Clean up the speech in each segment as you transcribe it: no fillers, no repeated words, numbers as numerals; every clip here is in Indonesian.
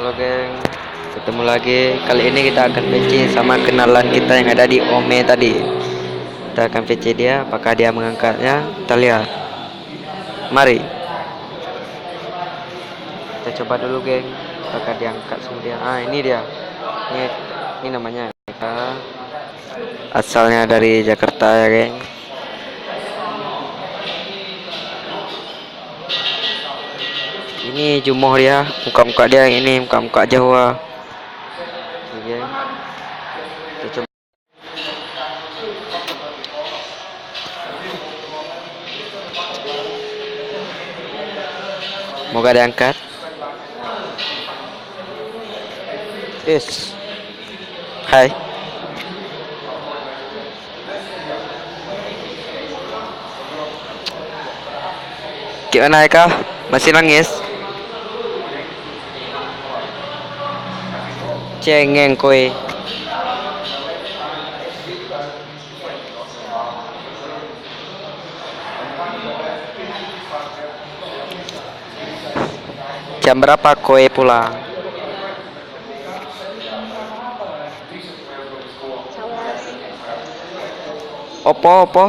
Halo geng, ketemu lagi. Kali ini kita akan PC sama kenalan kita yang ada di Ome tadi. Kita akan PC dia, apakah dia mengangkatnya? Kita lihat. Mari. Kita coba dulu geng, apakah dia angkat semua dia. Ini dia. Ini namanya. Asalnya dari Jakarta ya geng. Ini Jumoh dia, muka-muka dia yang ini, muka-muka Jawa. Oke. Kita coba. Moga diangkat. Yes. Hai. Gimana ya kau? Masih nangis? Cengeng kowe. Jam berapa kowe pulang? Opo?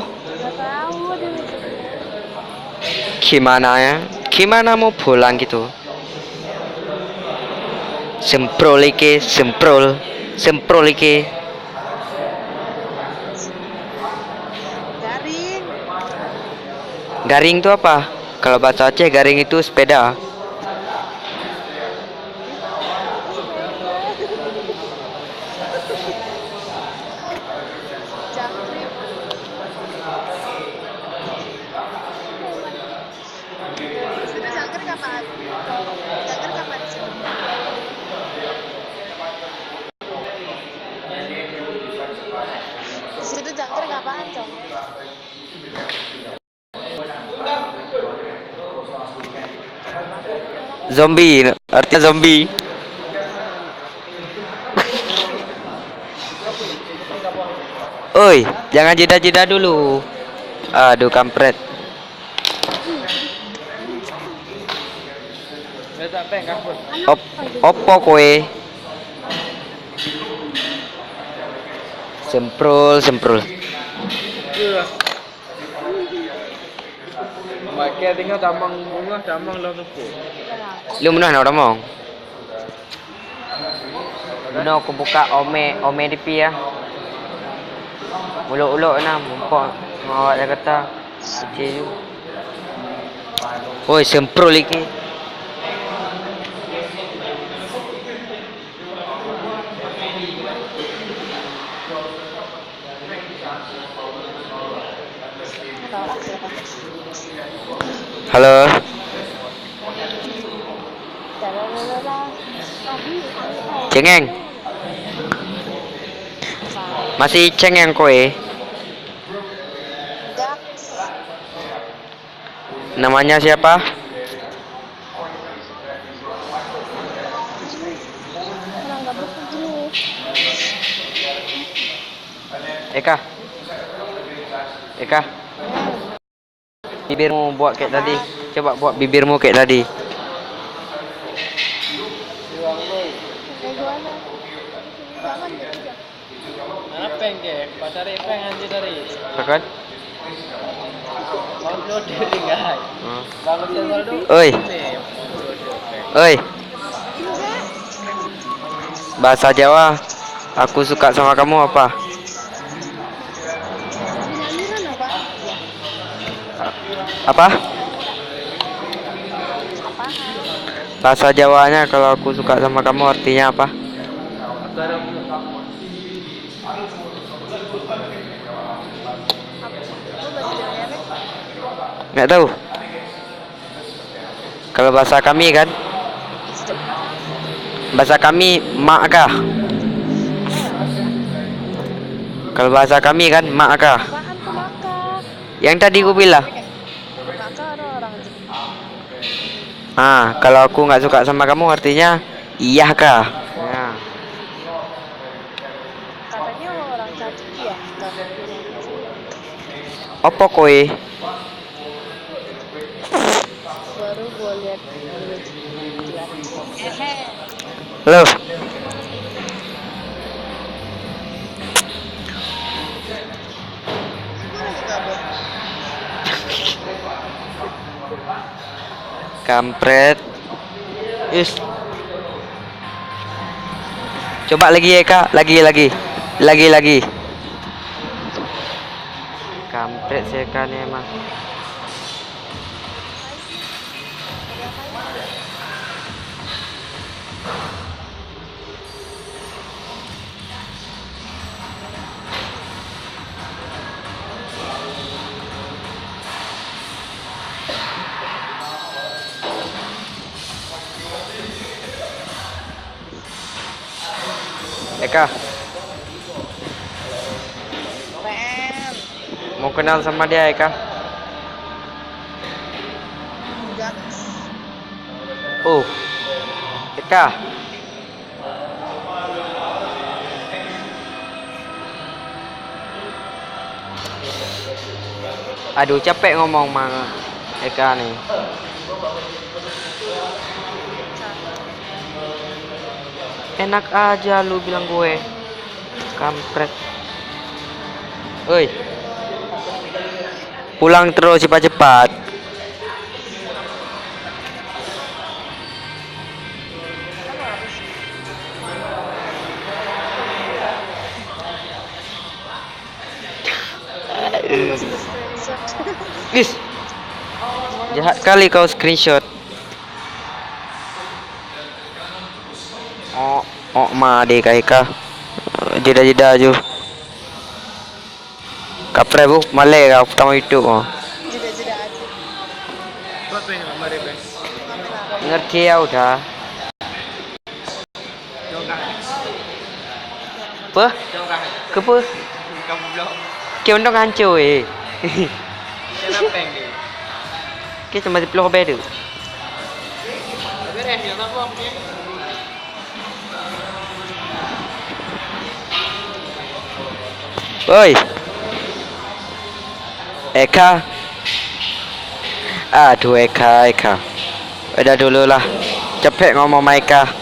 Gimana ya? Gimana mau pulang gitu? Semprol iki, semprol iki. Garing itu apa? Kalau bahasa Aceh garing itu sepeda. Situ jangkrik apaan, Cong? Zombie, artinya zombie. Oi, jangan jeda-jeda dulu. Aduh kampret. Oppo kowe. Semprol. Makai tinggal damang bunga damang lo tuh. Lu mana orang mong? Benar aku buka ome di pi ya. Ulok-ulok na mumpok ngawak Jakarta. Kecil. Woi, semprol iki. Halo. Cengeng. Masih cengeng kowe. Namanya siapa? Eka. Bibirmu buat kayak tadi. Coba buat bibirmu kayak tadi. Pengke, pacari pengen dari. Kan? Download tinggal. Download dulu. Oi. Bahasa Jawa. Aku suka sama kamu apa? Apa? Bahasa Jawanya kalau aku suka sama kamu artinya apa? Nggak tahu. Kalau bahasa kami kan? Bahasa kami mak kah? Kalau bahasa kami kan mak kah? Yang tadi ku bilang. Kalau aku nggak suka sama kamu artinya iya kah? Ya. Katanya orang Cacik ya? Apa kowe? Baru gue lihat Halo. Kampret. Is. Coba lagi ya kak, lagi. Kampret saya kan emang. Eka, Keren. mau kenal sama dia Eka? Enggak. Oh, Eka. Aduh capek ngomong sama Eka nih. Enak aja lu bilang gue. Kampret. Woi. Pulang terus cepat-cepat. Is. Jahat kali kau screenshot. Oh, ma deh Eka. Jeda aja. Kapre bu, male kau pertama itu. Oh. Jeda-jeda aja. Buat pengen gambar ya, Bang. Ngerti ya udah. Coba. Apa? Coba. Kepa? Kamu blok. Kau undang hancur Kenapa ini? Kita cuma 10 beda. Beres ya, apa? Oi. Eka. Aduh Eka. Udah dulu lah. Capek ngomong sama Eka.